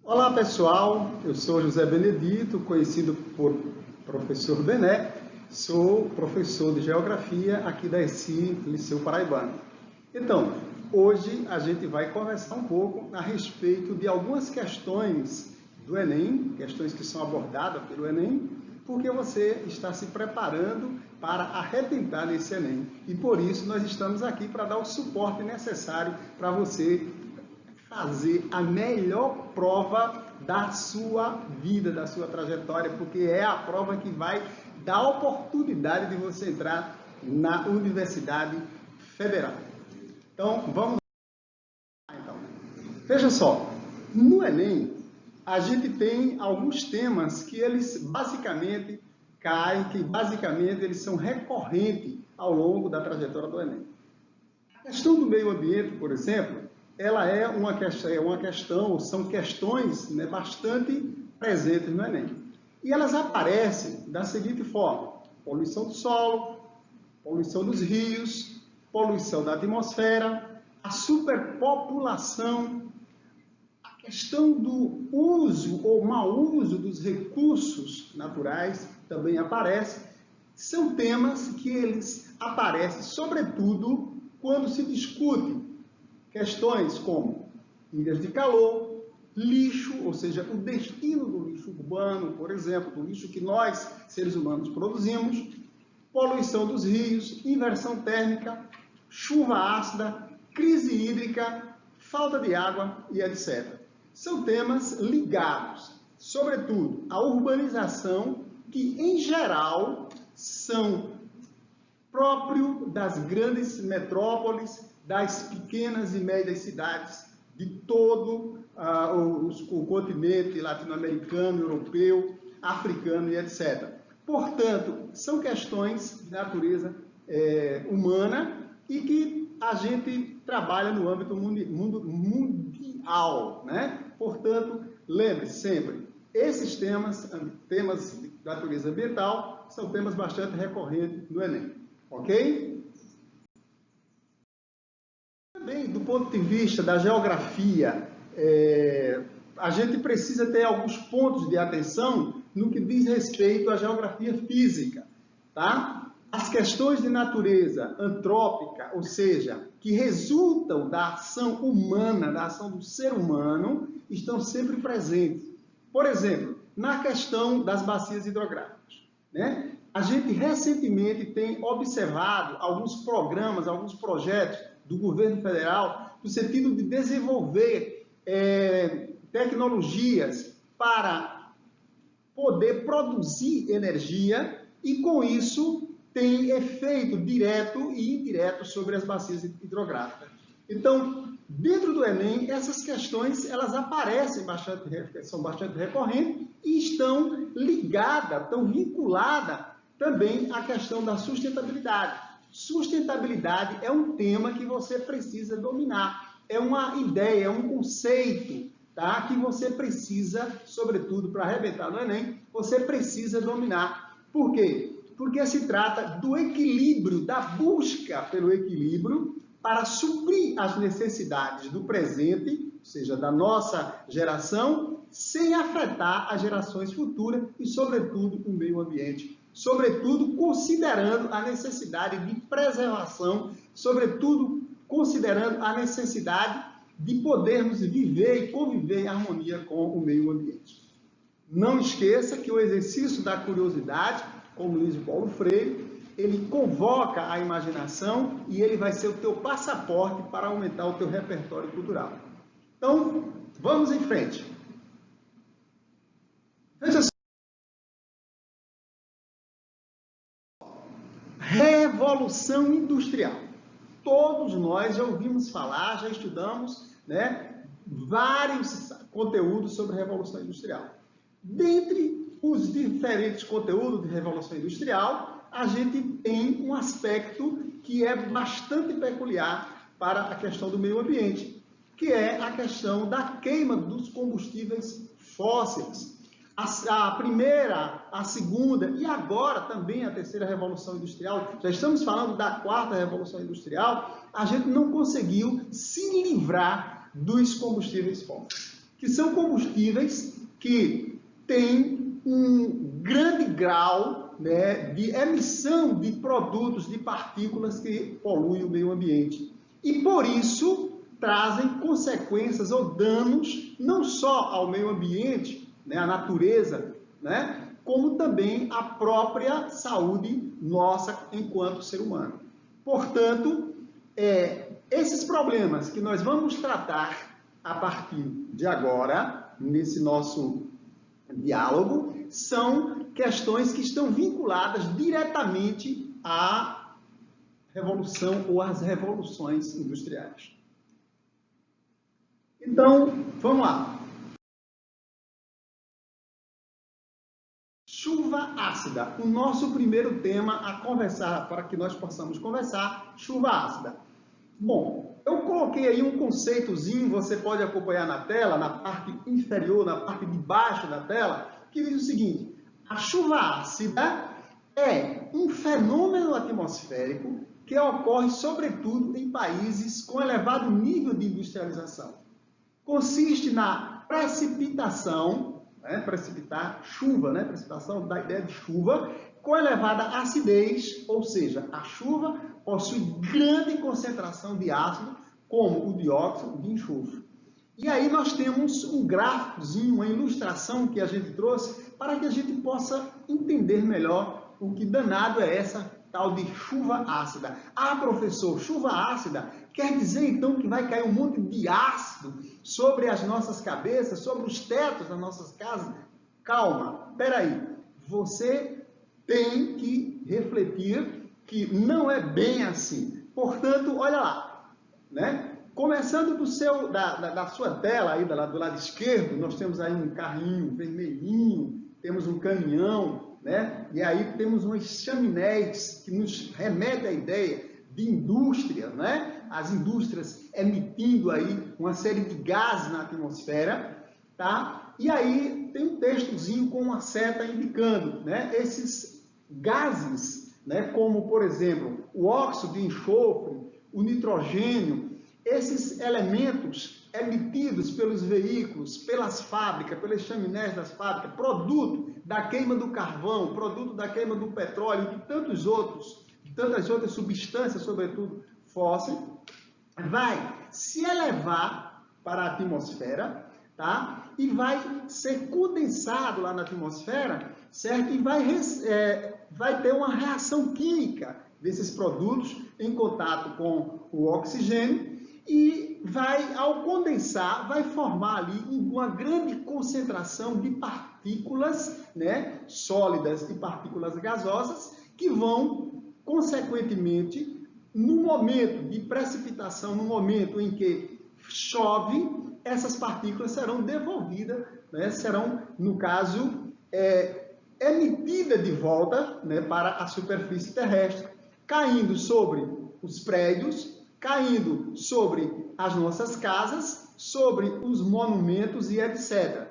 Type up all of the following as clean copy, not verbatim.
Olá pessoal, eu sou José Benedito, conhecido por Professor Bené, sou professor de Geografia aqui da ESI, Liceu Paraibano. Então, hoje a gente vai conversar um pouco a respeito de algumas questões do Enem, questões que são abordadas pelo Enem, porque você está se preparando para arrebentar nesse Enem. E por isso nós estamos aqui para dar o suporte necessário para você fazer a melhor prova da sua vida, da sua trajetória, porque é a prova que vai dar a oportunidade de você entrar na Universidade Federal. Então, vamos lá. Então, veja só, no Enem, a gente tem alguns temas que eles basicamente caem, que basicamente eles são recorrentes ao longo da trajetória do Enem. A questão do meio ambiente, por exemplo, ela é uma questão, são questões, né, bastante presentes no Enem. E elas aparecem da seguinte forma: poluição do solo, poluição dos rios, poluição da atmosfera, a superpopulação, a questão do uso ou mau uso dos recursos naturais também aparece. São temas que eles aparecem, sobretudo, quando se discute questões como ilhas de calor, lixo, ou seja, o destino do lixo urbano, por exemplo, do lixo que nós, seres humanos, produzimos, poluição dos rios, inversão térmica, chuva ácida, crise hídrica, falta de água e etc. São temas ligados, sobretudo, à urbanização, que, em geral, são próprio das grandes metrópoles, das pequenas e médias cidades de todo o continente latino-americano, europeu, africano e etc. Portanto, são questões de natureza humana e que a gente trabalha no âmbito mundial, né? Portanto, lembre-se sempre, esses temas de natureza ambiental, são temas bastante recorrentes no Enem, ok? Também, do ponto de vista da geografia, a gente precisa ter alguns pontos de atenção no que diz respeito à geografia física, tá? As questões de natureza antrópica, ou seja, que resultam da ação humana, da ação do ser humano, estão sempre presentes. Por exemplo, na questão das bacias hidrográficas, né? A gente recentemente tem observado alguns programas, alguns projetos do governo federal, no sentido de desenvolver tecnologias para poder produzir energia e, com isso, tem efeito direto e indireto sobre as bacias hidrográficas. Então, dentro do Enem, essas questões elas aparecem são bastante recorrentes e estão ligadas, estão vinculadas também à questão da sustentabilidade. Sustentabilidade é um tema que você precisa dominar, é uma ideia, é um conceito, tá? Que você precisa, sobretudo para arrebentar no Enem, você precisa dominar. Por quê? Porque se trata do equilíbrio, da busca pelo equilíbrio para suprir as necessidades do presente, ou seja, da nossa geração, sem afetar as gerações futuras e, sobretudo, o meio ambiente. Sobretudo, considerando a necessidade de preservação, sobretudo, considerando a necessidade de podermos viver e conviver em harmonia com o meio ambiente. Não esqueça que o exercício da curiosidade, como Luiz Paulo Freire, ele convoca a imaginação e ele vai ser o teu passaporte para aumentar o teu repertório cultural. Então, vamos em frente. Veja só. Revolução Industrial. Todos nós já ouvimos falar, já estudamos, né, vários conteúdos sobre Revolução Industrial. Dentre os diferentes conteúdos de Revolução Industrial, a gente tem um aspecto que é bastante peculiar para a questão do meio ambiente, que é a questão da queima dos combustíveis fósseis. A primeira, a segunda e agora também a terceira Revolução Industrial, já estamos falando da quarta Revolução Industrial, a gente não conseguiu se livrar dos combustíveis fósseis. que são combustíveis que têm um grande grau, né, de emissão de produtos, de partículas que poluem o meio ambiente. E por isso trazem consequências ou danos não só ao meio ambiente, né, à natureza, né, como também à própria saúde nossa enquanto ser humano. Portanto, esses problemas que nós vamos tratar a partir de agora, nesse nosso diálogo, são questões que estão vinculadas diretamente à revolução ou às revoluções industriais. Então, vamos lá. Chuva ácida, o nosso primeiro tema a conversar, para que nós possamos conversar, chuva ácida. Bom, eu coloquei aí um conceitozinho, você pode acompanhar na tela, na parte inferior, na parte de baixo da tela, que diz o seguinte: a chuva ácida é um fenômeno atmosférico que ocorre sobretudo em países com elevado nível de industrialização. Consiste na precipitação, precipitar, chuva, precipitação da ideia de chuva, com elevada acidez, ou seja, a chuva possui grande concentração de ácido, como o dióxido de enxofre. E aí nós temos um gráficozinho, uma ilustração que a gente trouxe, para que a gente possa entender melhor o que danado é essa tal de chuva ácida. Ah, professor, chuva ácida quer dizer então que vai cair um monte de ácido sobre as nossas cabeças, sobre os tetos das nossas casas? Calma, peraí. Você tem que refletir que não é bem assim. Portanto, olha lá, né? Começando da sua tela, aí do lado esquerdo, nós temos aí um carrinho vermelhinho, temos um caminhão, né? E aí temos umas chaminés que nos remetem à ideia de indústria, né? As indústrias emitindo aí uma série de gases na atmosfera, tá? E aí tem um textozinho com uma seta indicando, né? Esses gases, né? Como, por exemplo, o óxido de enxofre, o nitrogênio, esses elementos emitidos pelos veículos, pelas fábricas, pelas chaminés das fábricas, produto da queima do carvão, produto da queima do petróleo e de tantas outras substâncias, sobretudo fósseis, vai se elevar para a atmosfera, tá? E vai ser condensado lá na atmosfera, certo? E vai ter uma reação química desses produtos em contato com o oxigênio e vai, ao condensar, vai formar ali uma grande concentração de partículas, né, sólidas e partículas gasosas que vão, consequentemente, no momento de precipitação, no momento em que chove, essas partículas serão devolvidas, né, serão, no caso, emitidas de volta, né, para a superfície terrestre, caindo sobre os prédios, caindo sobre as nossas casas, sobre os monumentos e etc.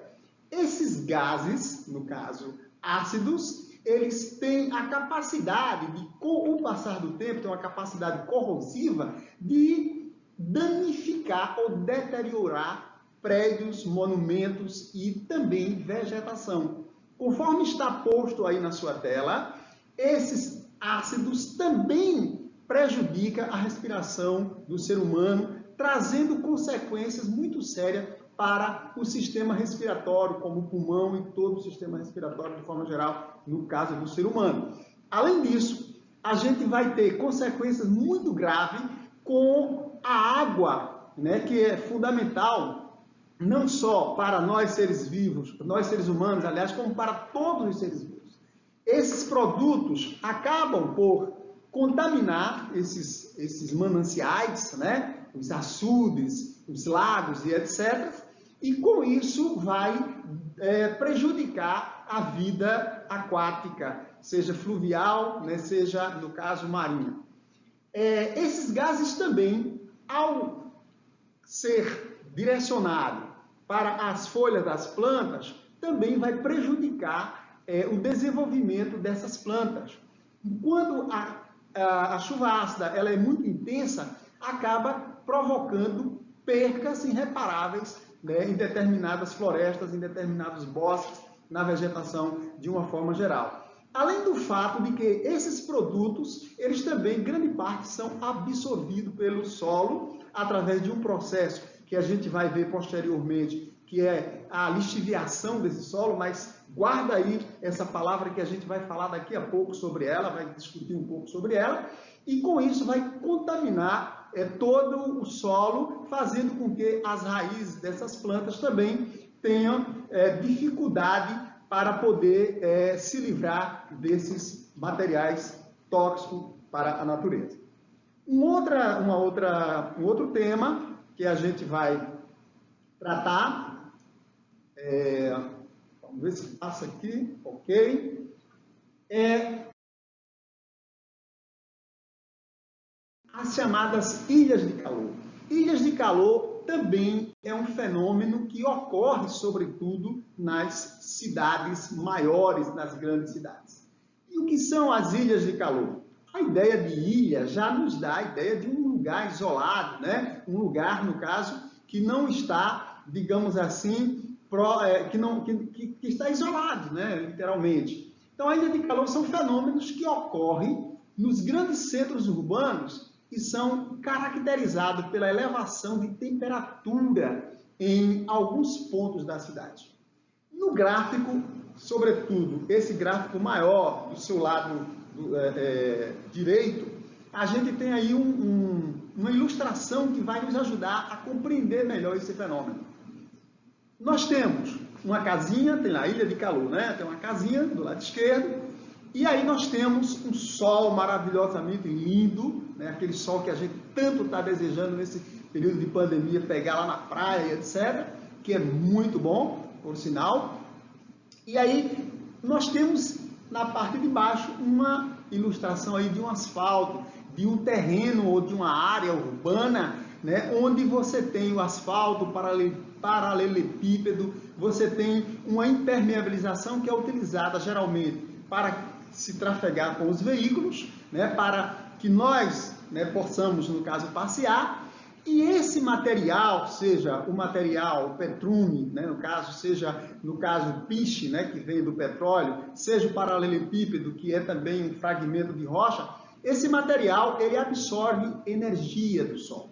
Esses gases, no caso ácidos, eles têm a capacidade de, com o passar do tempo, têm uma capacidade corrosiva de danificar ou deteriorar prédios, monumentos e também vegetação. Conforme está posto aí na sua tela, esses ácidos também prejudica a respiração do ser humano, trazendo consequências muito sérias para o sistema respiratório, como o pulmão e todo o sistema respiratório de forma geral, no caso do ser humano. Além disso, a gente vai ter consequências muito graves com a água, né, que é fundamental não só para nós seres vivos, nós seres humanos, aliás, como para todos os seres vivos. Esses produtos acabam por contaminar esses mananciais, né? Os açudes, os lagos e etc. E com isso vai prejudicar a vida aquática, seja fluvial, né? Seja, no caso, marinha. Esses gases também, ao ser direcionado para as folhas das plantas, também vai prejudicar o desenvolvimento dessas plantas. Quando a chuva ácida ela é muito intensa, acaba provocando percas irreparáveis né, em determinadas florestas, em determinados bosques, na vegetação de uma forma geral. Além do fato de que esses produtos, eles também, grande parte, são absorvidos pelo solo através de um processo que a gente vai ver posteriormente, que é a lixiviação desse solo, mas guarda aí essa palavra que a gente vai falar daqui a pouco sobre ela, vai discutir um pouco sobre ela, e com isso vai contaminar todo o solo, fazendo com que as raízes dessas plantas também tenham dificuldade para poder se livrar desses materiais tóxicos para a natureza. Um outro tema que a gente vai tratar, vamos ver se passa aqui, ok, as chamadas ilhas de calor. Ilhas de calor também é um fenômeno que ocorre, sobretudo, nas cidades maiores, nas grandes cidades. E o que são as ilhas de calor? A ideia de ilha já nos dá a ideia de um lugar isolado, né? Um lugar, no caso, que não está, digamos assim, que está isolado, né? Literalmente. Então, a ilha de calor são fenômenos que ocorrem nos grandes centros urbanos e são caracterizados pela elevação de temperatura em alguns pontos da cidade. No gráfico, sobretudo, esse gráfico maior do seu lado direito, a gente tem aí uma ilustração que vai nos ajudar a compreender melhor esse fenômeno. Nós temos uma casinha, tem lá a ilha de calor, né? Tem uma casinha do lado esquerdo, e aí nós temos um sol maravilhosamente lindo, né? Aquele sol que a gente tanto está desejando nesse período de pandemia, pegar lá na praia, etc., que é muito bom, por sinal. E aí nós temos na parte de baixo uma ilustração aí de um asfalto, de um terreno ou de uma área urbana, né, onde você tem o asfalto paralelepípedo, você tem uma impermeabilização que é utilizada geralmente para se trafegar com os veículos, né, para que nós, né, possamos, no caso, passear. E esse material, seja o material petrume, né, seja no caso o piche, né, que vem do petróleo, seja o paralelepípedo, que é também um fragmento de rocha, esse material ele absorve energia do Sol.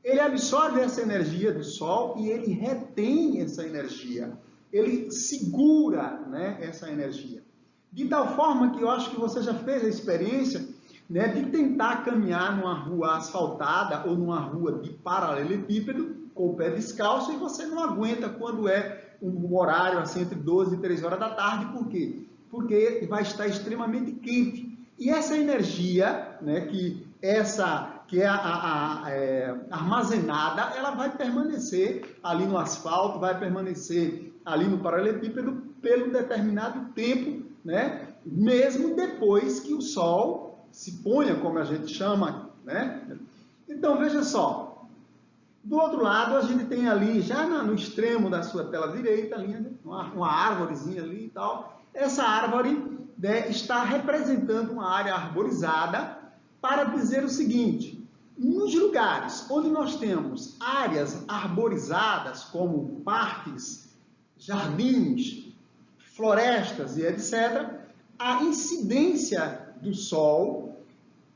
Ele absorve essa energia do Sol e ele retém essa energia. Ele segura, né, essa energia. De tal forma que eu acho que você já fez a experiência, né, de tentar caminhar numa rua asfaltada ou numa rua de paralelepípedo com o pé descalço e você não aguenta quando é um horário assim, entre 12 e 3 horas da tarde. Por quê? Porque vai estar extremamente quente. E essa energia, né, que é armazenada, ela vai permanecer ali no asfalto, vai permanecer ali no paralelepípedo pelo determinado tempo, né, mesmo depois que o Sol se ponha, como a gente chama, né? Então, veja só. Do outro lado, a gente tem ali, já no extremo da sua tela direita, ali, uma árvorezinha ali e tal. Essa árvore, né, está representando uma área arborizada para dizer o seguinte: nos lugares onde nós temos áreas arborizadas, como parques, jardins, florestas e etc., a incidência do Sol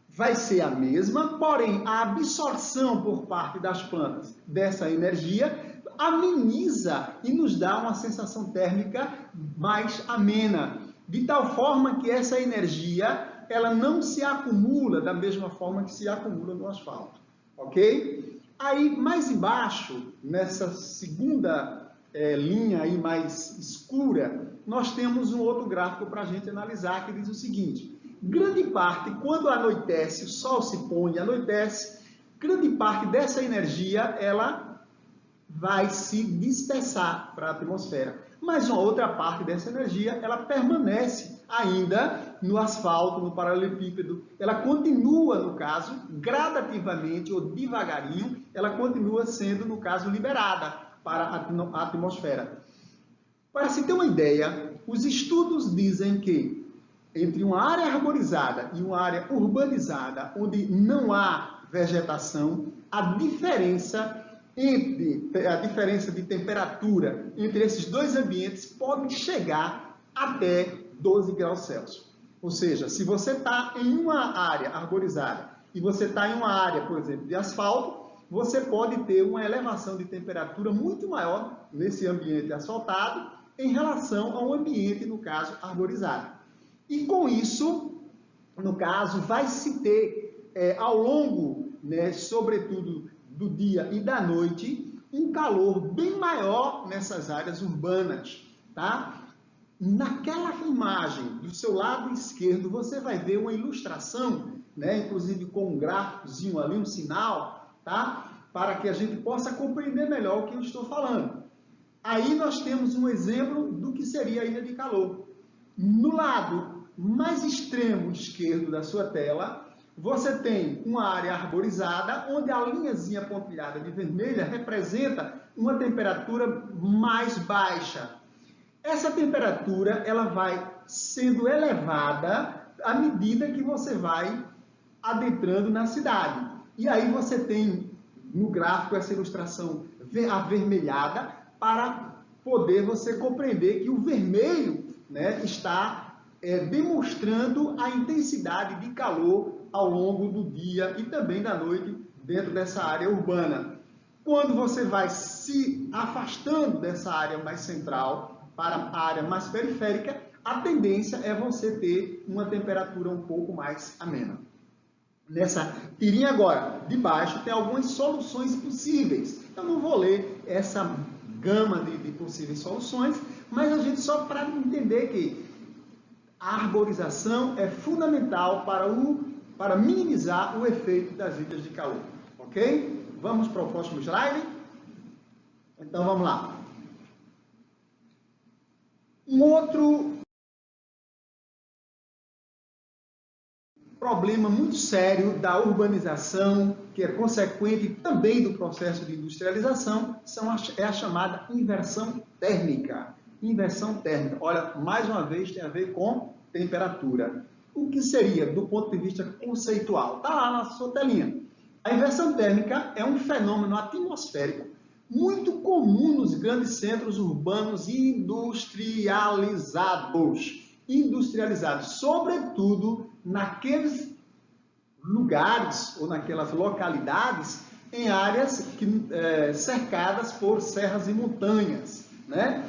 vai ser a mesma, porém a absorção por parte das plantas dessa energia ameniza e nos dá uma sensação térmica mais amena, de tal forma que essa energia ela não se acumula da mesma forma que se acumula no asfalto, ok? Aí mais embaixo, nessa segunda linha aí mais escura, nós temos um outro gráfico para a gente analisar que diz o seguinte: grande parte, quando anoitece, o Sol se põe e anoitece, grande parte dessa energia ela vai se dispersar para a atmosfera. Mas uma outra parte dessa energia ela permanece ainda no asfalto, no paralelepípedo. Ela continua, no caso, gradativamente ou devagarinho, ela continua sendo, no caso, liberada para a atmosfera. Para se ter uma ideia, os estudos dizem que entre uma área arborizada e uma área urbanizada, onde não há vegetação, a diferença a diferença de temperatura entre esses dois ambientes pode chegar até 12 graus Celsius. Ou seja, se você está em uma área arborizada e você está em uma área, por exemplo, de asfalto, você pode ter uma elevação de temperatura muito maior nesse ambiente asfaltado em relação ao ambiente, no caso, arborizado. E com isso, no caso, vai se ter, ao longo, né, sobretudo do dia e da noite, um calor bem maior nessas áreas urbanas, tá? Naquela imagem do seu lado esquerdo, você vai ver uma ilustração, né, inclusive com um gráficozinho ali, um sinal, tá? Para que a gente possa compreender melhor o que eu estou falando. Aí nós temos um exemplo do que seria a ilha de calor. No lado mais extremo esquerdo da sua tela, você tem uma área arborizada, onde a linhazinha pontilhada de vermelha representa uma temperatura mais baixa. Essa temperatura ela vai sendo elevada à medida que você vai adentrando na cidade. E aí você tem no gráfico essa ilustração avermelhada para poder você compreender que o vermelho, né, está demonstrando a intensidade de calor ao longo do dia e também da noite dentro dessa área urbana. Quando você vai se afastando dessa área mais central para a área mais periférica, a tendência é você ter uma temperatura um pouco mais amena. Nessa tirinha agora, de baixo, tem algumas soluções possíveis. Eu não vou ler essa gama de possíveis soluções, mas a gente só para entender que a arborização é fundamental para minimizar o efeito das ilhas de calor. Ok? Vamos para o próximo slide? Então, vamos lá. Um outro problema muito sério da urbanização, que é consequente também do processo de industrialização, é a chamada inversão térmica. Inversão térmica, olha, mais uma vez tem a ver com temperatura. O que seria, do ponto de vista conceitual? Está lá na sua telinha. A inversão térmica é um fenômeno atmosférico muito comum nos grandes centros urbanos industrializados, sobretudo naqueles lugares ou naquelas localidades em áreas cercadas por serras e montanhas, né?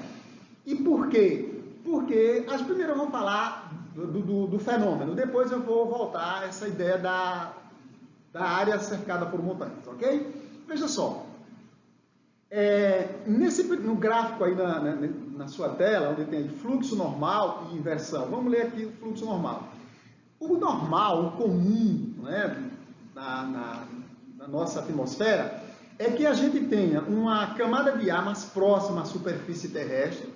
E por quê? Porque, primeiro eu vou falar do fenômeno, depois eu vou voltar a essa ideia da área cercada por montanhas, ok? Veja só, no gráfico aí na sua tela, onde tem fluxo normal e inversão, vamos ler aqui o fluxo normal. O normal, o comum, né, na nossa atmosfera, é que a gente tenha uma camada de ar mais próxima à superfície terrestre,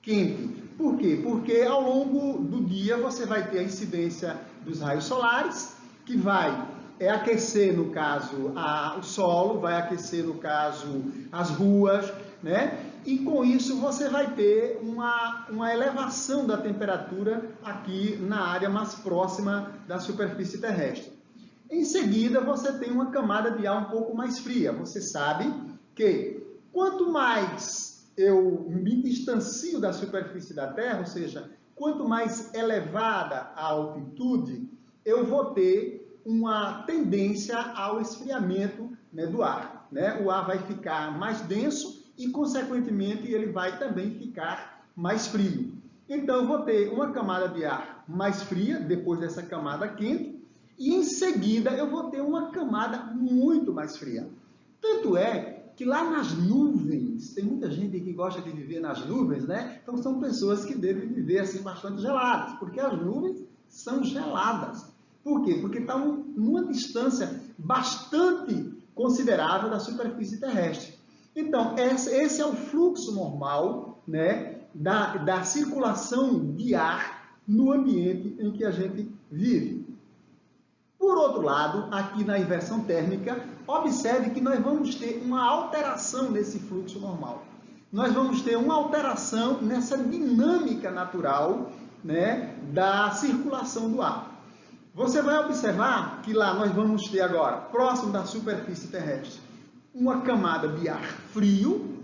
quente. Por quê? Porque ao longo do dia você vai ter a incidência dos raios solares, que vai aquecer, no caso, o solo, vai aquecer, no caso, as ruas, né? E com isso você vai ter uma elevação da temperatura aqui na área mais próxima da superfície terrestre. Em seguida, você tem uma camada de ar um pouco mais fria. Você sabe que quanto mais eu me distancio da superfície da Terra, ou seja, quanto mais elevada a altitude, eu vou ter uma tendência ao esfriamento, né, do ar, né? O ar vai ficar mais denso e, consequentemente, ele vai também ficar mais frio. Então, eu vou ter uma camada de ar mais fria, depois dessa camada quente, e em seguida eu vou ter uma camada muito mais fria. Tanto é que lá nas nuvens, tem muita gente que gosta de viver nas nuvens, né? Então são pessoas que devem viver assim bastante geladas, porque as nuvens são geladas. Por quê? Porque estão numa distância bastante considerável da superfície terrestre. Então, esse é o fluxo normal, né, da circulação de ar no ambiente em que a gente vive. Por outro lado, aqui na inversão térmica, observe que nós vamos ter uma alteração nesse fluxo normal. Nós vamos ter uma alteração nessa dinâmica natural, né, da circulação do ar. Você vai observar que lá nós vamos ter agora, próximo da superfície terrestre, uma camada de ar frio,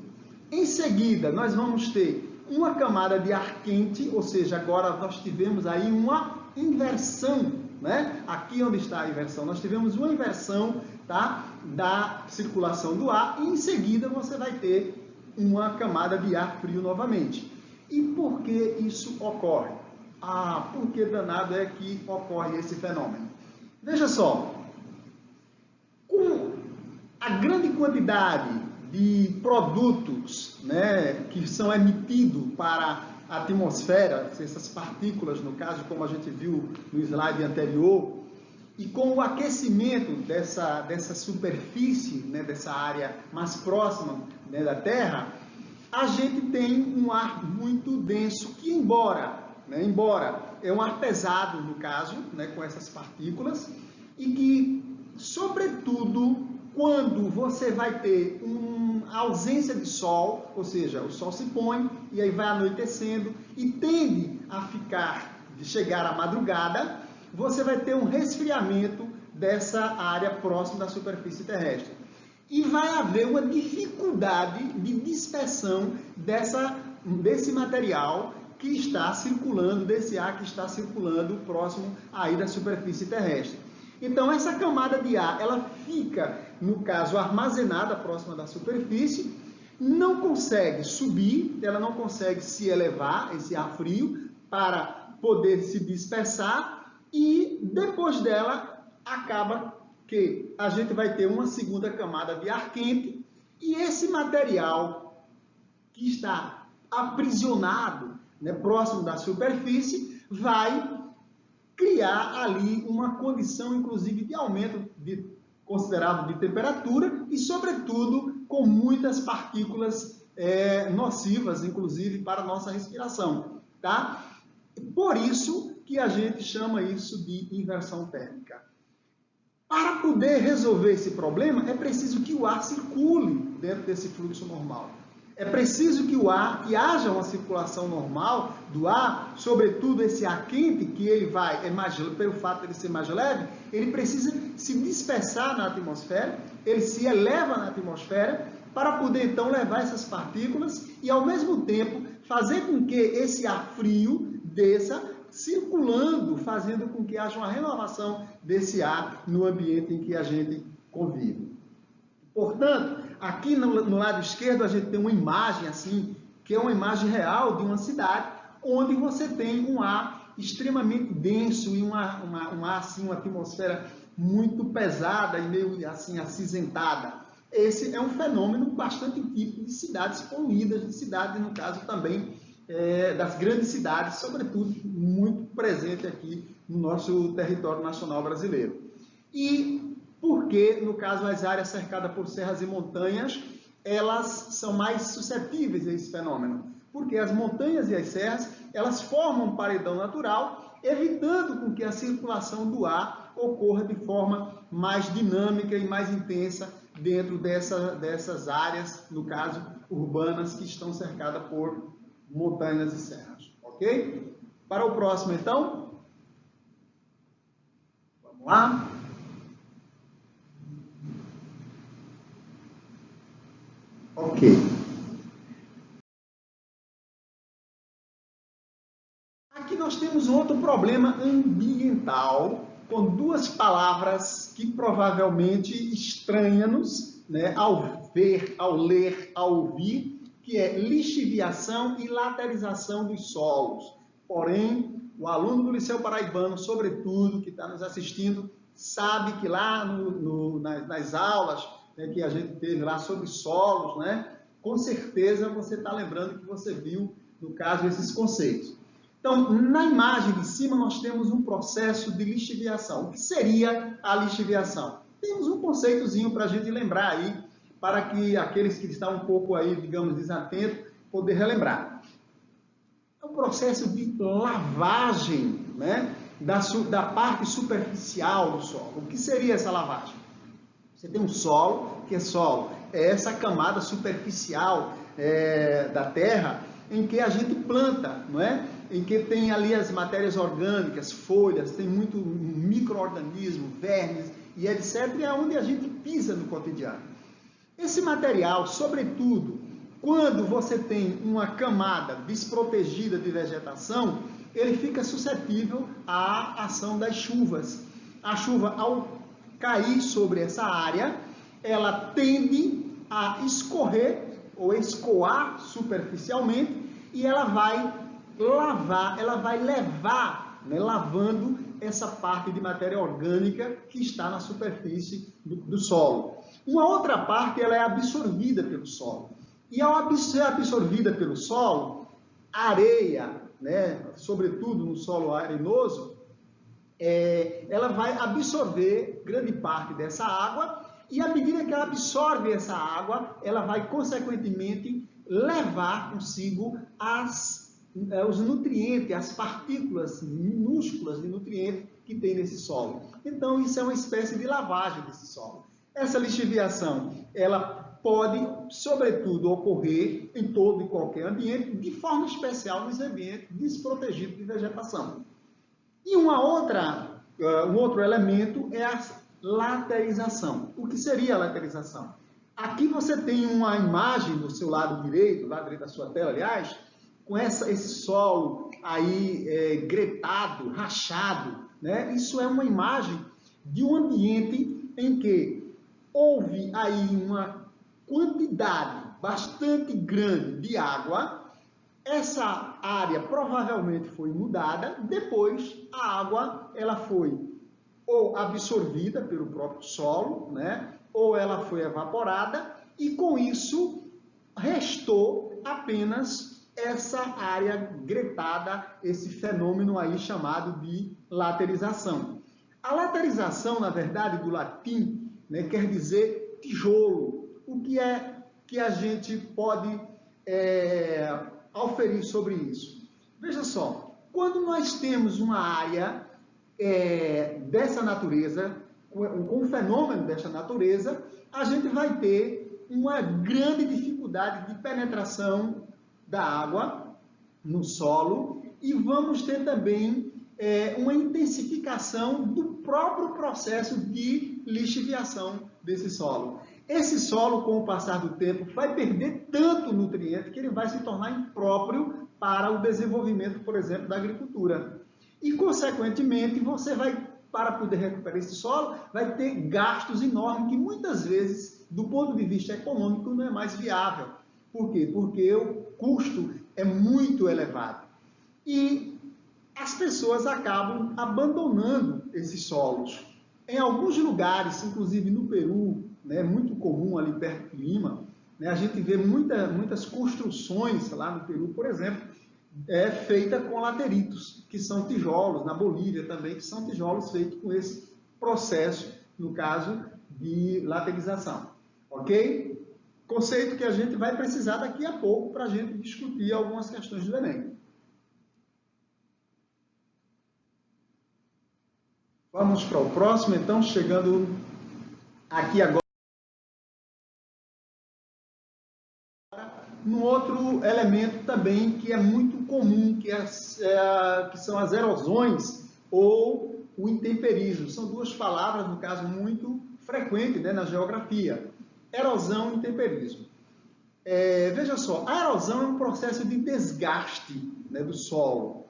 em seguida nós vamos ter uma camada de ar quente, ou seja, agora nós tivemos aí uma inversão, né? Aqui onde está a inversão, nós tivemos uma inversão, tá? Da circulação do ar, e em seguida você vai ter uma camada de ar frio novamente. E por que isso ocorre? Por que danado é que ocorre esse fenômeno? Veja só, com a grande quantidade de produtos, né, que são emitidos para a atmosfera, essas partículas, no caso, como a gente viu no slide anterior, e com o aquecimento dessa superfície, né, dessa área mais próxima, né, da Terra, a gente tem um ar muito denso que, embora é um ar pesado, no caso, né, com essas partículas, e que, sobretudo, quando você vai ter uma ausência de sol, ou seja, o sol se põe e aí vai anoitecendo e tende a chegar à madrugada, você vai ter um resfriamento dessa área próxima da superfície terrestre. E vai haver uma dificuldade de dispersão desse material que está circulando, desse ar que está circulando próximo aí da superfície terrestre. Então, essa camada de ar, ela fica, no caso, armazenada próxima da superfície, não consegue subir, ela não consegue se elevar, esse ar frio, para poder se dispersar, e depois dela, acaba que a gente vai ter uma segunda camada de ar quente, e esse material que está aprisionado, né, próximo da superfície, vai criar ali uma condição, inclusive, de aumento considerável de temperatura e, sobretudo, com muitas partículas nocivas, inclusive, para a nossa respiração, tá? Por isso que a gente chama isso de inversão térmica. Para poder resolver esse problema, é preciso que o ar circule dentro desse fluxo normal. É preciso que haja uma circulação normal do ar, sobretudo esse ar quente, que ele vai, pelo fato de ele ser mais leve, ele precisa se dispersar na atmosfera, ele se eleva na atmosfera, para poder então levar essas partículas e, ao mesmo tempo, fazer com que esse ar frio desça, circulando, fazendo com que haja uma renovação desse ar no ambiente em que a gente convive. Portanto, aqui no lado esquerdo a gente tem uma imagem assim, que é uma imagem real de uma cidade, onde você tem um ar extremamente denso e um ar assim, uma atmosfera muito pesada e meio assim acinzentada. Esse é um fenômeno bastante típico de cidades poluídas, de cidades, no caso também das grandes cidades, sobretudo muito presente aqui no nosso território nacional brasileiro. E porque, no caso, as áreas cercadas por serras e montanhas, elas são mais suscetíveis a esse fenômeno. Porque as montanhas e as serras, elas formam um paredão natural, evitando com que a circulação do ar ocorra de forma mais dinâmica e mais intensa dentro dessas áreas, no caso, urbanas, que estão cercadas por montanhas e serras. Ok? Para o próximo, então. Vamos lá. Ok. Aqui nós temos outro problema ambiental, com duas palavras que provavelmente estranham-nos, né, ao ver, ao ler, ao ouvir, que é lixiviação e laterização dos solos. Porém, o aluno do Liceu Paraibano, sobretudo, que está nos assistindo, sabe que lá nas aulas que a gente teve lá sobre solos, né? Com certeza você está lembrando que você viu, no caso, esses conceitos. Então, na imagem de cima, nós temos um processo de lixiviação. O que seria a lixiviação? Temos um conceitozinho para a gente lembrar aí, para que aqueles que estão um pouco aí, digamos, desatentos, poder relembrar. É um processo de lavagem, né, da parte superficial do solo. O que seria essa lavagem? Você tem um solo, que é solo, é essa camada superficial da terra em que a gente planta, não é? Em que tem ali as matérias orgânicas, folhas, tem muito micro-organismo, vermes e etc. E é onde a gente pisa no cotidiano. Esse material, sobretudo, quando você tem uma camada desprotegida de vegetação, ele fica suscetível à ação das chuvas. A chuva, ao cair sobre essa área, ela tende a escorrer ou escoar superficialmente e ela vai lavar, ela vai levar, né, lavando essa parte de matéria orgânica que está na superfície do solo. Uma outra parte ela é absorvida pelo solo. E ao ser absorvida pelo solo, a areia, né, sobretudo no solo arenoso, ela vai absorver grande parte dessa água e à medida que ela absorve essa água, ela vai consequentemente levar consigo os nutrientes, as partículas minúsculas de nutrientes que tem nesse solo. Então isso é uma espécie de lavagem desse solo. Essa lixiviação, ela pode, sobretudo, ocorrer em todo e qualquer ambiente, de forma especial nos ambientes desprotegidos de vegetação. E um outro elemento é a laterização. O que seria a laterização? Aqui você tem uma imagem do seu lado direito da sua tela, aliás, com esse solo aí gretado, rachado, né? Isso é uma imagem de um ambiente em que houve aí uma quantidade bastante grande de água. Essa área provavelmente foi mudada, depois a água ela foi ou absorvida pelo próprio solo, né? Ou ela foi evaporada e com isso restou apenas essa área gretada, esse fenômeno aí chamado de laterização. A laterização, na verdade, do latim, né, quer dizer tijolo. O que é que a gente pode auferir sobre isso? Veja só, quando nós temos uma área dessa natureza, com um fenômeno dessa natureza, a gente vai ter uma grande dificuldade de penetração da água no solo e vamos ter também uma intensificação do próprio processo de lixiviação desse solo. Esse solo, com o passar do tempo, vai perder tanto nutriente que ele vai se tornar impróprio para o desenvolvimento, por exemplo, da agricultura. E, consequentemente, você vai, para poder recuperar esse solo, vai ter gastos enormes que muitas vezes, do ponto de vista econômico, não é mais viável. Por quê? Porque o custo é muito elevado. E as pessoas acabam abandonando esses solos. Em alguns lugares, inclusive no Peru, né, muito comum ali perto de Lima, né, a gente vê muitas construções lá no Peru, por exemplo, feita com lateritos, que são tijolos, na Bolívia também, que são tijolos feitos com esse processo, no caso de laterização. Ok? Conceito que a gente vai precisar daqui a pouco para a gente discutir algumas questões do Enem. Vamos para o próximo, então, chegando aqui agora. Um outro elemento também que é muito comum, que são as erosões ou o intemperismo. São duas palavras, no caso, muito frequentes, né, na geografia. Erosão e intemperismo. Veja só, a erosão é um processo de desgaste, né, do solo.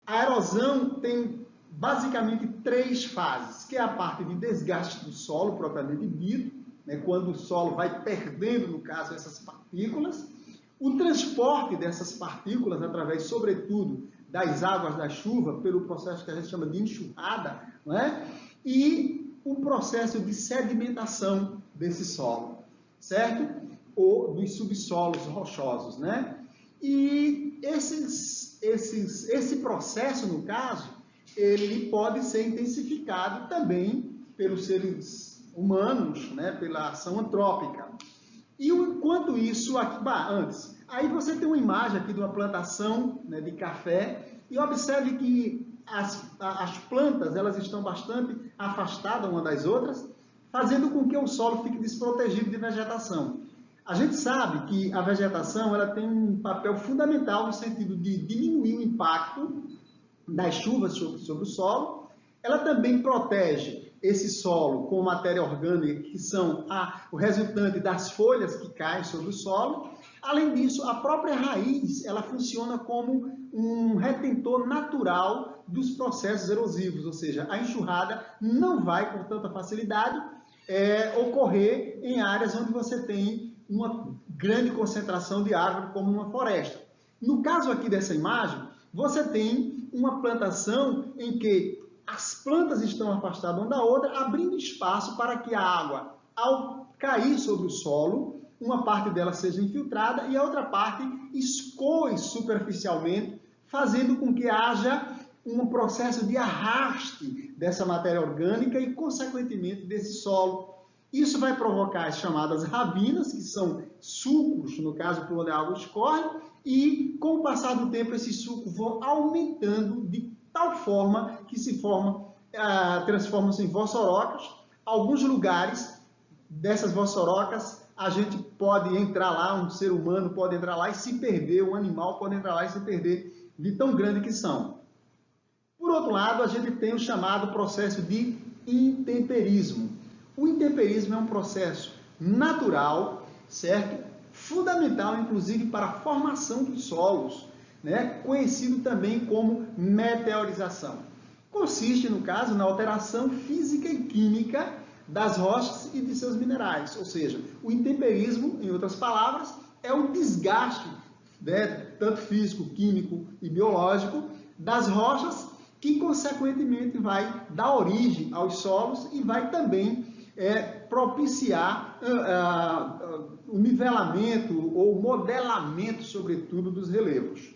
A erosão tem basicamente três fases, que é a parte de desgaste do solo, propriamente dito, né, quando o solo vai perdendo, no caso, essas partículas. O transporte dessas partículas, através, sobretudo, das águas da chuva, pelo processo que a gente chama de enxurrada, não é? E o processo de sedimentação desse solo, certo? Ou dos subsolos rochosos, né? E esse processo, no caso, ele pode ser intensificado também pelos seres humanos, né? Pela ação antrópica. E enquanto isso, antes, aí você tem uma imagem aqui de uma plantação, né, de café, e observe que as plantas elas estão bastante afastadas uma das outras, fazendo com que o solo fique desprotegido de vegetação. A gente sabe que a vegetação ela tem um papel fundamental no sentido de diminuir o impacto das chuvas sobre o solo. Ela também protege esse solo com matéria orgânica, que são o resultante das folhas que caem sobre o solo. Além disso, a própria raiz, ela funciona como um retentor natural dos processos erosivos, ou seja, a enxurrada não vai com tanta facilidade ocorrer em áreas onde você tem uma grande concentração de árvore, como uma floresta. No caso aqui dessa imagem, você tem uma plantação em que as plantas estão afastadas uma da outra, abrindo espaço para que a água, ao cair sobre o solo, uma parte dela seja infiltrada e a outra parte escoe superficialmente, fazendo com que haja um processo de arraste dessa matéria orgânica e, consequentemente, desse solo. Isso vai provocar as chamadas rabinas, que são sulcos, no caso, por onde a água escorre, e, com o passar do tempo, esses sulcos vão aumentando de tal forma que transformam-se em vossorocas. Alguns lugares dessas vossorocas, a gente pode entrar lá, um ser humano pode entrar lá e se perder, um animal pode entrar lá e se perder, de tão grande que são. Por outro lado, a gente tem o chamado processo de intemperismo. O intemperismo é um processo natural, certo? Fundamental, inclusive, para a formação dos solos, né? Conhecido também como meteorização. Consiste, no caso, na alteração física e química das rochas e de seus minerais. Ou seja, o intemperismo, em outras palavras, é o desgaste, né, tanto físico, químico e biológico, das rochas, que, consequentemente, vai dar origem aos solos e vai também propiciar o nivelamento ou modelamento, sobretudo, dos relevos.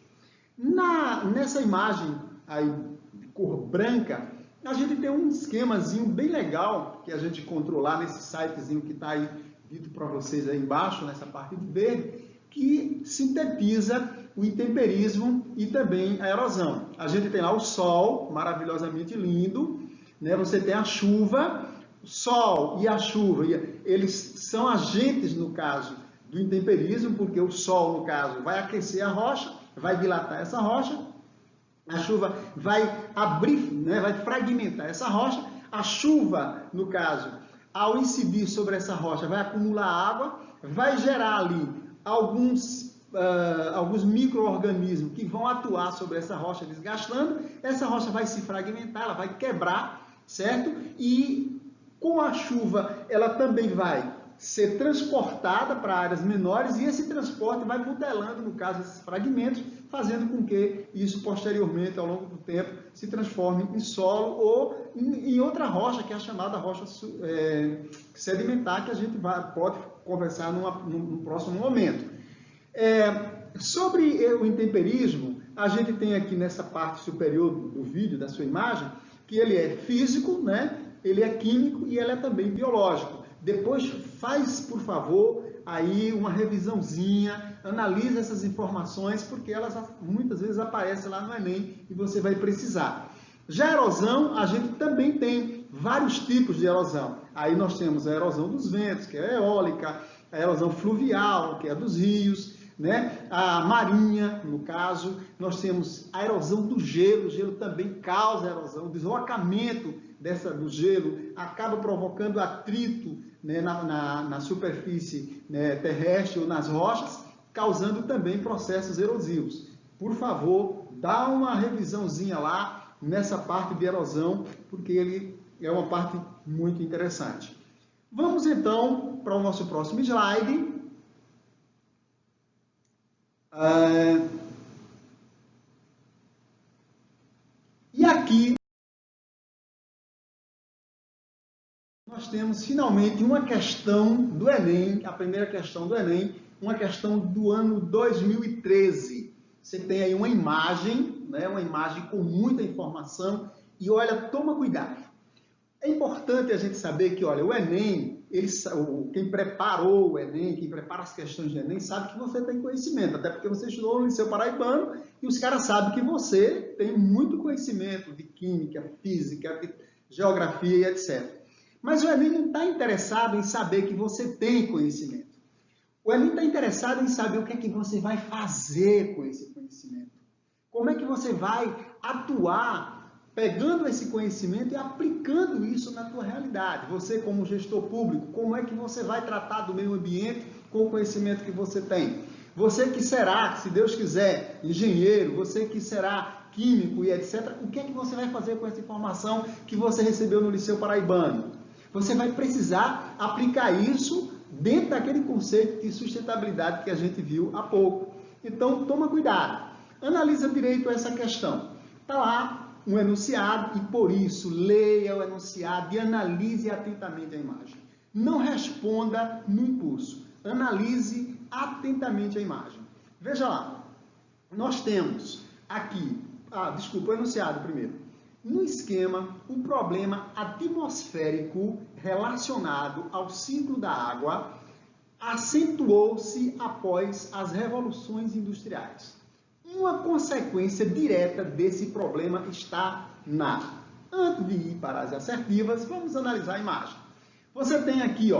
Nessa imagem aí, de cor branca, a gente tem um esquemazinho bem legal que a gente encontrou lá nesse sitezinho que está aí dito para vocês aí embaixo, nessa parte de verde, que sintetiza o intemperismo e também a erosão. A gente tem lá o sol, maravilhosamente lindo, né? Você tem a chuva, o sol e a chuva, eles são agentes, no caso, do intemperismo, porque o sol, no caso, vai aquecer a rocha, vai dilatar essa rocha, a chuva vai abrir, né, vai fragmentar essa rocha, a chuva, no caso, ao incidir sobre essa rocha, vai acumular água, vai gerar ali alguns micro-organismos que vão atuar sobre essa rocha, desgastando, essa rocha vai se fragmentar, ela vai quebrar, certo? E com a chuva, ela também vai ser transportada para áreas menores e esse transporte vai modelando, no caso, esses fragmentos, fazendo com que isso, posteriormente, ao longo do tempo, se transforme em solo ou em outra rocha, que é a chamada rocha sedimentar, que a gente pode conversar num próximo momento. Sobre o intemperismo, a gente tem aqui nessa parte superior do vídeo, da sua imagem, que ele é físico, né? Ele é químico e ele é também biológico. Depois faz, por favor, aí uma revisãozinha, analisa essas informações, porque elas muitas vezes aparecem lá no Enem e você vai precisar. Já a erosão, a gente também tem vários tipos de erosão. Aí nós temos a erosão dos ventos, que é a eólica, a erosão fluvial, que é a dos rios, né? A marinha, no caso, nós temos a erosão do gelo. O gelo também causa erosão, o deslocamento do gelo acaba provocando atrito, né, na superfície, né, terrestre ou nas rochas, causando também processos erosivos. Por favor, dá uma revisãozinha lá nessa parte de erosão, porque ele é uma parte muito interessante. Vamos então para o nosso próximo slide. E aqui nós temos finalmente uma questão do Enem, a primeira questão do Enem, uma questão do ano 2013. Você tem aí uma imagem, né, uma imagem com muita informação e olha, toma cuidado. É importante a gente saber que, olha, o Enem, quem preparou o Enem, quem prepara as questões do Enem, sabe que você tem conhecimento, até porque você estudou no Liceu Paraibano e os caras sabem que você tem muito conhecimento de química, física, de geografia e etc. Mas o Enem não está interessado em saber que você tem conhecimento. O Enem está interessado em saber o que é que você vai fazer com esse conhecimento. Como é que você vai atuar pegando esse conhecimento e aplicando isso na tua realidade. Você, como gestor público, como é que você vai tratar do meio ambiente com o conhecimento que você tem? Você que será, se Deus quiser, engenheiro, você que será químico e etc., o que é que você vai fazer com essa informação que você recebeu no Liceu Paraibano? Você vai precisar aplicar isso dentro daquele conceito de sustentabilidade que a gente viu há pouco. Então, toma cuidado. Analisa direito essa questão. Está lá um enunciado e, por isso, leia o enunciado e analise atentamente a imagem. Não responda no impulso. Analise atentamente a imagem. Veja lá. Nós temos aqui, o enunciado primeiro. No esquema, o problema atmosférico relacionado ao ciclo da água acentuou-se após as revoluções industriais. Uma consequência direta desse problema está na... Antes de ir para as assertivas, vamos analisar a imagem. Você tem aqui,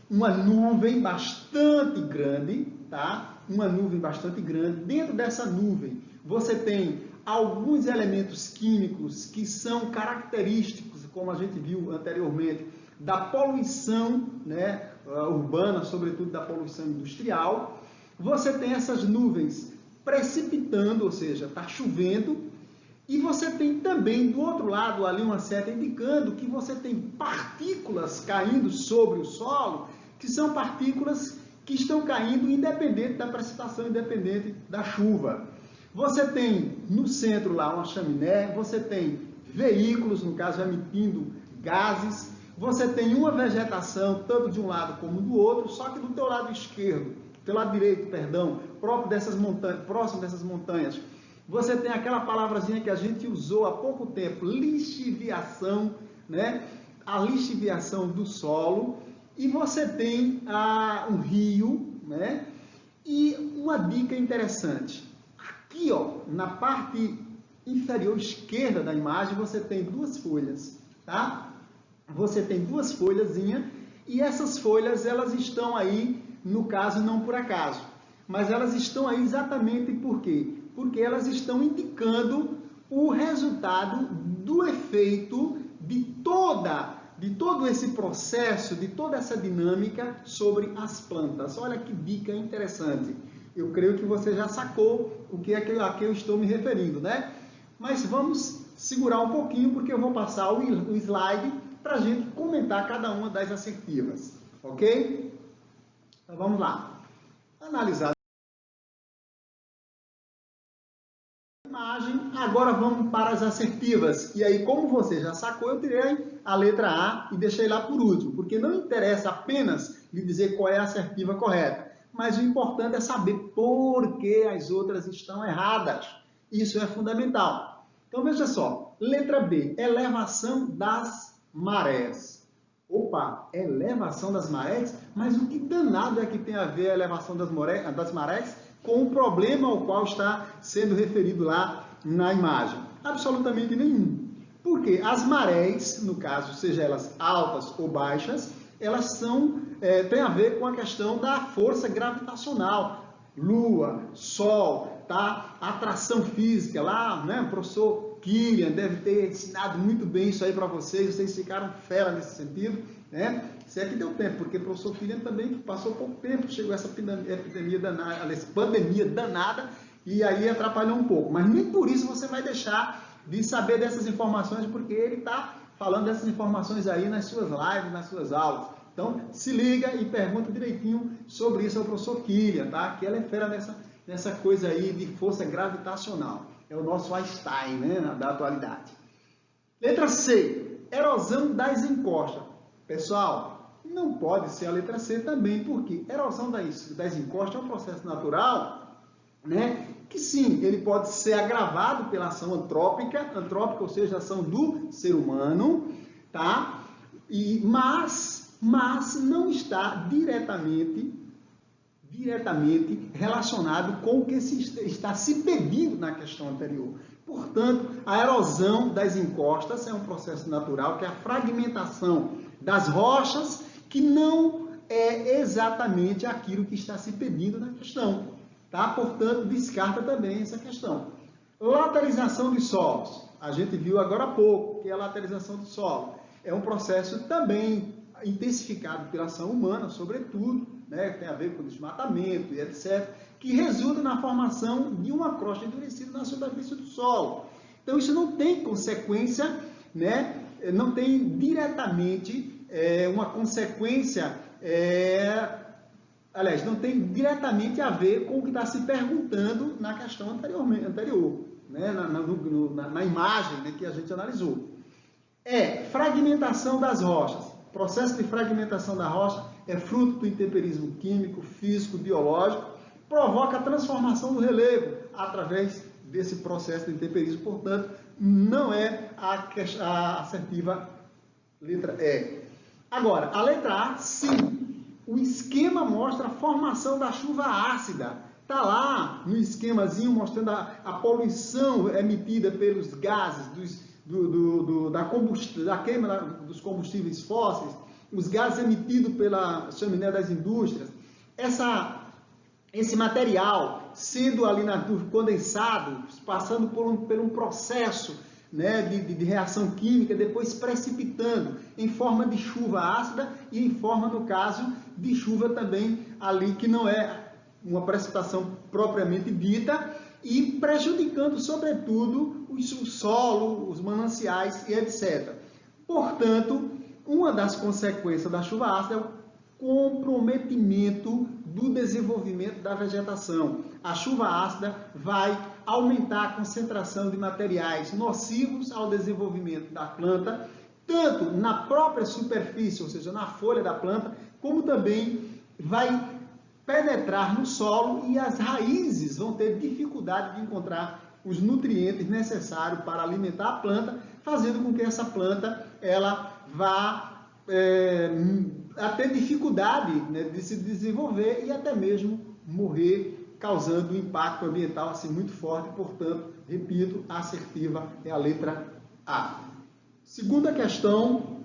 uma nuvem bastante grande, tá? Uma nuvem bastante grande. Dentro dessa nuvem, você tem alguns elementos químicos que são característicos, como a gente viu anteriormente, da poluição, né, urbana, sobretudo da poluição industrial. Você tem essas nuvens precipitando, ou seja, está chovendo, e você tem também do outro lado ali uma seta indicando que você tem partículas caindo sobre o solo, que são partículas que estão caindo independente da precipitação, independente da chuva. Você tem no centro lá uma chaminé, você tem veículos, no caso emitindo gases, você tem uma vegetação tanto de um lado como do outro, só que do teu lado esquerdo, do lado direito, perdão, próximo dessas montanhas, você tem aquela palavrazinha que a gente usou há pouco tempo, lixiviação, né? A lixiviação do solo, e você tem um rio, né? E uma dica interessante, aqui na parte inferior esquerda da imagem você tem duas folhas, tá? Você tem duas folhazinhas, e essas folhas elas estão aí, no caso não por acaso, mas elas estão aí exatamente por quê? Porque elas estão indicando o resultado do efeito de todo esse processo, de toda essa dinâmica sobre as plantas. Olha que dica interessante. Eu creio que você já sacou o que é a que eu estou me referindo, né? Mas vamos segurar um pouquinho, porque eu vou passar o slide para a gente comentar cada uma das assertivas, ok? Então vamos lá. Analisar a imagem, agora vamos para as assertivas. E aí, como você já sacou, eu tirei a letra A e deixei lá por último, porque não interessa apenas lhe dizer qual é a assertiva correta, mas o importante é saber por que as outras estão erradas. Isso é fundamental. Então veja só, letra B, elevação das marés. Opa, elevação das marés? Mas o que danado é que tem a ver a elevação das marés com o problema ao qual está sendo referido lá na imagem? Absolutamente nenhum. Porque as marés, no caso, seja elas altas ou baixas, elas têm a ver com a questão da força gravitacional. Lua, Sol, tá? Atração física lá, né? O professor Kilian deve ter ensinado muito bem isso aí para vocês ficaram fera nesse sentido, né? Se é que deu tempo, porque o professor Kilian também passou pouco tempo, chegou essa pandemia danada, e aí atrapalhou um pouco. Mas nem por isso você vai deixar de saber dessas informações, porque ele está falando dessas informações aí nas suas lives, nas suas aulas. Então, se liga e pergunta direitinho sobre isso ao professor Kilian, tá? Que ela é fera nessa coisa aí de força gravitacional. É o nosso Einstein, né, da atualidade. Letra C, erosão das encostas. Pessoal, não pode ser a letra C também, porque erosão das encostas é um processo natural, né? Que sim, ele pode ser agravado pela ação antrópica, ou seja, a ação do ser humano, tá? Mas não está diretamente relacionado com o que está se pedindo na questão anterior. Portanto, a erosão das encostas é um processo natural, que é a fragmentação das rochas, que não é exatamente aquilo que está se pedindo na questão. Tá? Portanto, descarta também essa questão. Laterização de solos. A gente viu agora há pouco que a laterização do solo é um processo também intensificado pela ação humana, sobretudo, né, que tem a ver com o desmatamento e etc., que resulta na formação de uma crosta endurecida na superfície do solo. Então, isso não tem consequência, né, não tem diretamente uma consequência, aliás, não tem diretamente a ver com o que está se perguntando na questão anterior, né, na imagem, né, que a gente analisou. Fragmentação das rochas. O processo de fragmentação da rocha é fruto do intemperismo químico, físico, biológico, provoca a transformação do relevo através desse processo de intemperismo, portanto, não é a assertiva letra E. Agora, a letra A, sim. O esquema mostra a formação da chuva ácida. Está lá no esquemazinho mostrando a poluição emitida pelos gases, da queima dos combustíveis fósseis, os gases emitidos pela chaminé das indústrias. Esse material sendo ali condensado, passando por um processo, né, de reação química, depois precipitando em forma de chuva ácida e em forma, no caso, de chuva também ali que não é uma precipitação propriamente dita e prejudicando, sobretudo, o solo, os mananciais e etc. Portanto, uma das consequências da chuva ácida é o comprometimento do desenvolvimento da vegetação. A chuva ácida vai aumentar a concentração de materiais nocivos ao desenvolvimento da planta, tanto na própria superfície, ou seja, na folha da planta, como também vai penetrar no solo e as raízes vão ter dificuldade de encontrar os nutrientes necessários para alimentar a planta, fazendo com que essa planta ela vá a ter dificuldade, né, de se desenvolver e até mesmo morrer, causando um impacto ambiental assim, muito forte. Portanto, repito, a assertiva é a letra A. Segunda questão.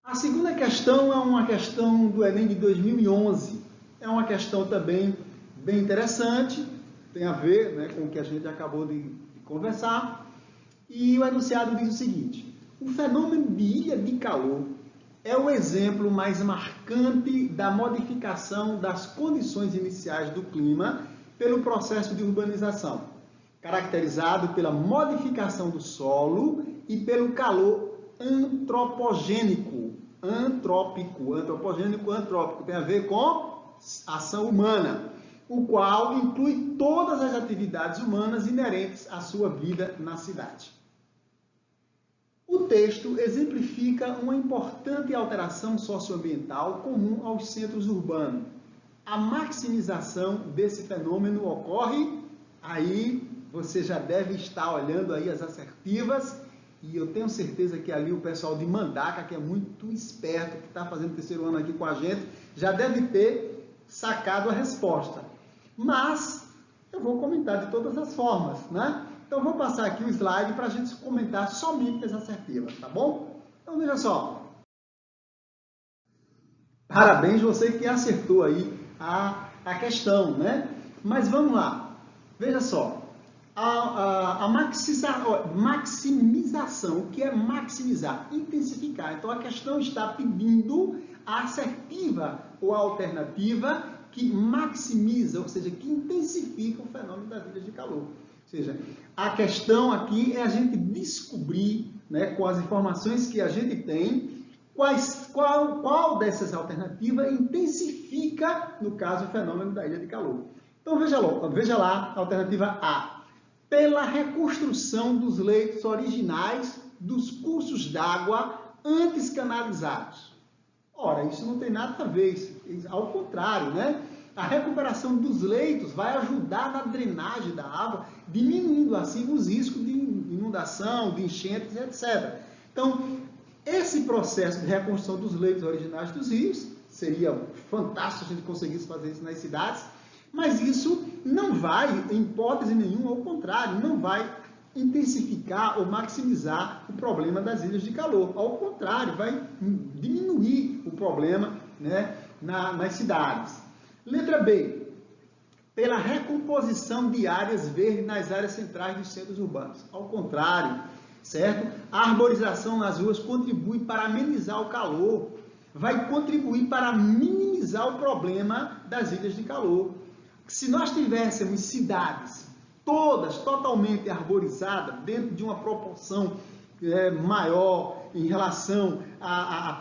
A segunda questão é uma questão do Enem de 2011. É uma questão também bem interessante, tem a ver, né, com o que a gente acabou de conversar. E o enunciado diz o seguinte: o fenômeno de ilha de calor é o exemplo mais marcante da modificação das condições iniciais do clima pelo processo de urbanização, caracterizado pela modificação do solo e pelo calor antropogênico. Antrópico tem a ver com ação humana, o qual inclui todas as atividades humanas inerentes à sua vida na cidade. O texto exemplifica uma importante alteração socioambiental comum aos centros urbanos. A maximização desse fenômeno ocorre, aí você já deve estar olhando aí as assertivas, e eu tenho certeza que ali o pessoal de Mandaca, que é muito esperto, que está fazendo o terceiro ano aqui com a gente, já deve ter sacado a resposta. Mas eu vou comentar de todas as formas, né? Então, vou passar aqui o slide para a gente comentar somente as assertivas, tá bom? Então, veja só. Parabéns, você que acertou aí a questão, né? Mas vamos lá. Veja só. A maximização, o que é maximizar? Intensificar. Então, a questão está pedindo a assertiva ou a alternativa que maximiza, ou seja, que intensifica o fenômeno das ilhas de calor. Ou seja, a questão aqui é a gente descobrir, né, com as informações que a gente tem, qual dessas alternativas intensifica, no caso, o fenômeno da ilha de calor. Então, veja lá a alternativa A. Pela reconstrução dos leitos originais dos cursos d'água antes canalizados. Ora, isso não tem nada a ver, ao contrário, né? A recuperação dos leitos vai ajudar na drenagem da água, diminuindo assim os riscos de inundação, de enchentes, etc. Então, esse processo de reconstrução dos leitos originais dos rios, seria fantástico se a gente conseguisse fazer isso nas cidades, mas isso não vai, em hipótese nenhuma, ao contrário, não vai intensificar ou maximizar o problema das ilhas de calor. Ao contrário, vai diminuir o problema, né, nas cidades. Letra B. pela recomposição de áreas verdes nas áreas centrais dos centros urbanos. Ao contrário, certo? A arborização nas ruas contribui para amenizar o calor, vai contribuir para minimizar o problema das ilhas de calor. Se nós tivéssemos cidades todas totalmente arborizadas, dentro de uma proporção maior em relação às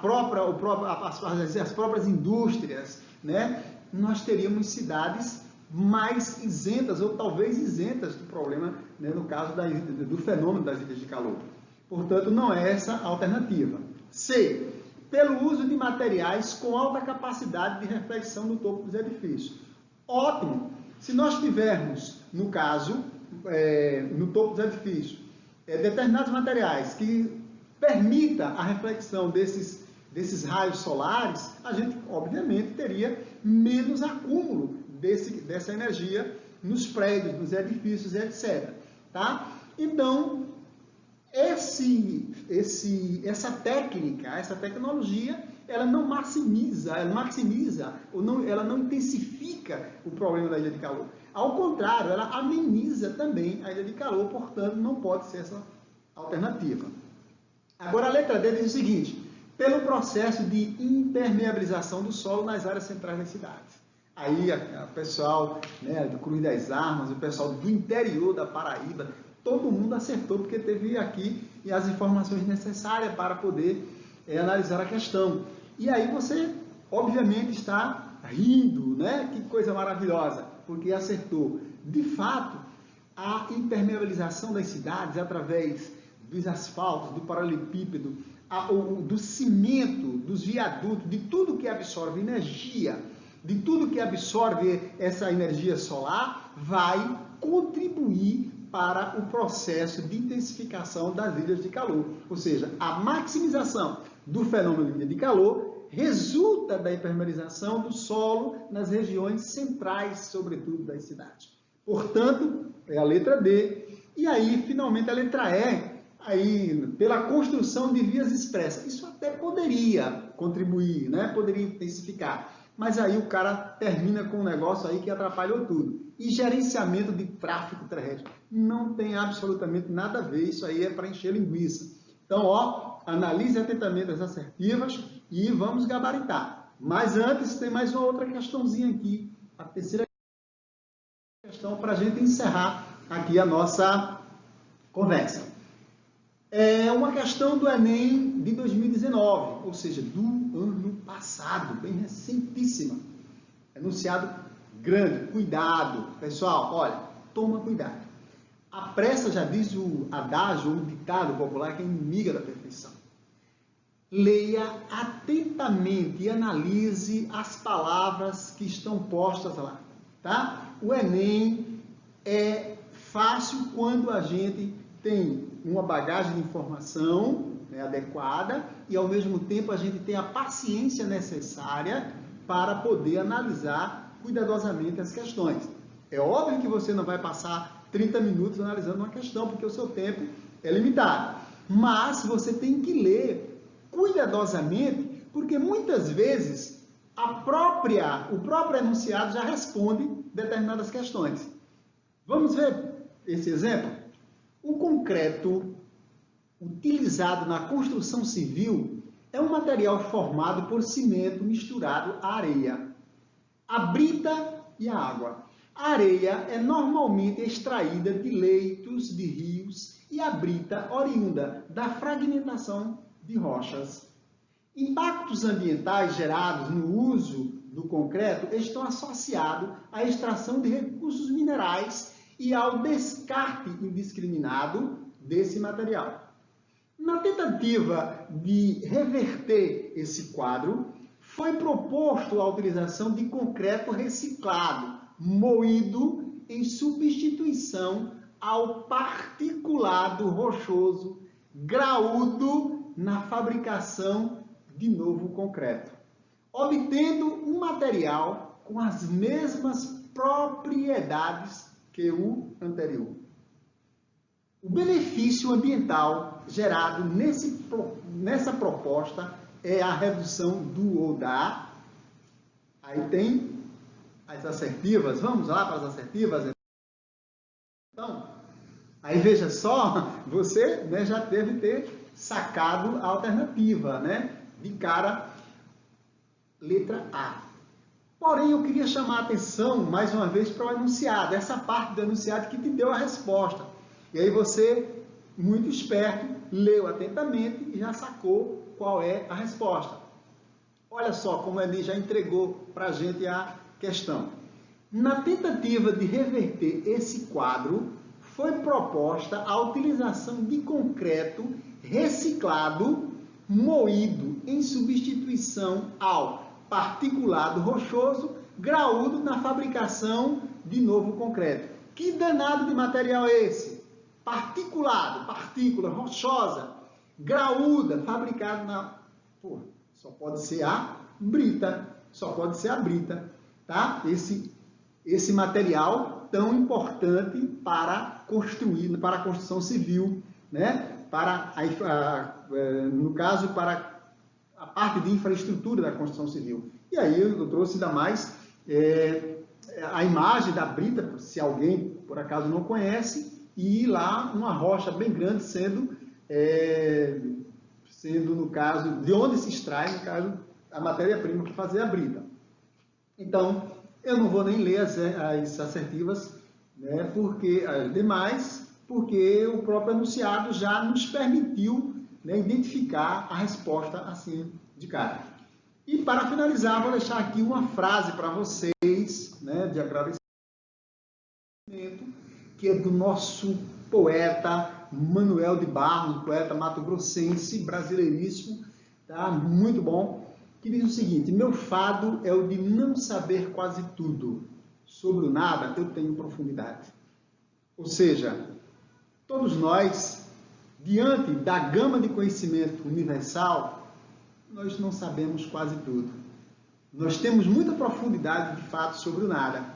próprias indústrias, né? Nós teríamos cidades mais isentas, ou talvez isentas do problema, né, no caso do fenômeno das ilhas de calor. Portanto, não é essa a alternativa. C. Pelo uso de materiais com alta capacidade de reflexão no topo dos edifícios. Ótimo! Se nós tivermos, no caso, no topo dos edifícios, determinados materiais que permita a reflexão desses raios solares, a gente, obviamente, teria menos acúmulo dessa energia nos prédios, nos edifícios, etc. Tá? Então, essa técnica, essa tecnologia, ela não maximiza, ela não intensifica o problema da ilha de calor. Ao contrário, ela ameniza também a ilha de calor, portanto, não pode ser essa alternativa. Agora, a letra D diz o seguinte: pelo processo de impermeabilização do solo nas áreas centrais das cidades. Aí, o pessoal, né, do Cruz das Armas, o pessoal do interior da Paraíba, todo mundo acertou, porque teve aqui as informações necessárias para poder analisar a questão. E aí você, obviamente, está rindo, né? Que coisa maravilhosa, porque acertou. De fato, a impermeabilização das cidades, através dos asfaltos, do paralelepípedo, do cimento, dos viadutos, de tudo que absorve energia, de tudo que absorve essa energia solar, vai contribuir para o processo de intensificação das ilhas de calor. Ou seja, a maximização do fenômeno de ilha de calor resulta da impermeabilização do solo nas regiões centrais, sobretudo das cidades. Portanto, é a letra D. E aí, finalmente, a letra E, aí, pela construção de vias expressas. Isso até poderia contribuir, né? Poderia intensificar. Mas aí o cara termina com um negócio aí que atrapalhou tudo. E gerenciamento de tráfego terrestre. Não tem absolutamente nada a ver, isso aí é para encher linguiça. Então, ó, analise atentamente as assertivas e vamos gabaritar. Mas antes, tem mais uma outra questãozinha aqui, a terceira questão para a gente encerrar aqui a nossa conversa. É uma questão do Enem de 2019, ou seja, do ano passado, bem recentíssima. Enunciado grande, cuidado. Pessoal, olha, toma cuidado. A pressa, já diz o adágio, ou o ditado popular, que é inimiga da perfeição. Leia atentamente e analise as palavras que estão postas lá, tá? O Enem é fácil quando a gente tem uma bagagem de informação, né, adequada, e ao mesmo tempo a gente tem a paciência necessária para poder analisar cuidadosamente as questões. É óbvio que você não vai passar 30 minutos analisando uma questão, porque o seu tempo é limitado. Mas você tem que ler cuidadosamente, porque muitas vezes o próprio enunciado já responde determinadas questões. Vamos ver esse exemplo? O concreto utilizado na construção civil é um material formado por cimento misturado à areia, a brita e a água. A areia é normalmente extraída de leitos de rios e a brita oriunda da fragmentação de rochas. Impactos ambientais gerados no uso do concreto estão associados à extração de recursos minerais e ao descarte indiscriminado desse material. Na tentativa de reverter esse quadro, foi proposto a utilização de concreto reciclado, moído em substituição ao particulado rochoso, graúdo na fabricação de novo concreto, obtendo um material com as mesmas propriedades que o anterior. O benefício ambiental gerado nessa proposta é a redução do ou da, aí tem as assertivas, vamos lá para as assertivas. Então, aí veja só, você, né, já deve ter sacado a alternativa, né? De cara, letra A. Porém, eu queria chamar a atenção, mais uma vez, para o enunciado, essa parte do enunciado que te deu a resposta. E aí você, muito esperto, leu atentamente e já sacou qual é a resposta. Olha só como ele já entregou para a gente a questão. Na tentativa de reverter esse quadro, foi proposta a utilização de concreto reciclado, moído em substituição ao particulado rochoso, graúdo na fabricação de novo concreto. Que danado de material é esse? Particulado, partícula rochosa, graúda, fabricado na... Pô, só pode ser a brita, tá? Esse material tão importante para construir, para a construção civil, né? No caso, para a parte de infraestrutura da construção civil. E aí eu trouxe ainda mais a imagem da brita, se alguém por acaso não conhece, e lá uma rocha bem grande sendo, no caso, de onde se extrai, no caso, a matéria-prima para fazer a brita. Então, eu não vou nem ler as assertivas, né, porque as demais, porque o próprio enunciado já nos permitiu, né, identificar a resposta assim de cara. E para finalizar, vou deixar aqui uma frase para vocês, né, de agradecimento, que é do nosso poeta Manuel de Barros, poeta mato-grossense, brasileiríssimo, tá? Muito bom, que diz o seguinte: meu fado é o de não saber quase tudo, sobre o nada eu tenho profundidade. Ou seja, todos nós, diante da gama de conhecimento universal, nós não sabemos quase tudo. Nós temos muita profundidade, de fato, sobre o nada.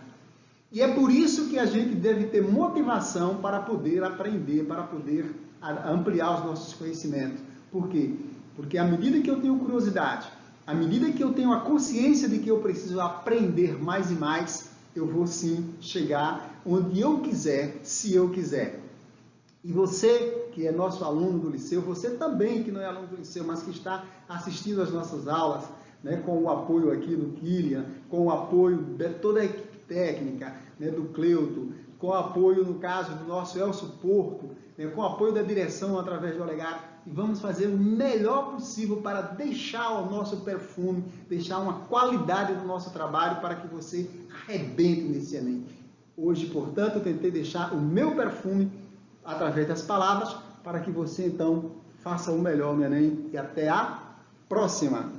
E é por isso que a gente deve ter motivação para poder aprender, para poder ampliar os nossos conhecimentos. Por quê? Porque à medida que eu tenho curiosidade, à medida que eu tenho a consciência de que eu preciso aprender mais e mais, eu vou sim chegar onde eu quiser, se eu quiser. E você, que é nosso aluno do liceu, você também que não é aluno do liceu, mas que está assistindo às nossas aulas, né, com o apoio aqui do Kylian, com o apoio de toda a equipe técnica, né, do Cleuto, com o apoio, no caso, do nosso Elcio Porto, né, com o apoio da direção através do Olegário, e vamos fazer o melhor possível para deixar o nosso perfume, deixar uma qualidade do nosso trabalho para que você arrebente nesse Enem. Hoje, portanto, eu tentei deixar o meu perfume através das palavras, para que você, então, faça o melhor no Enem. E até a próxima!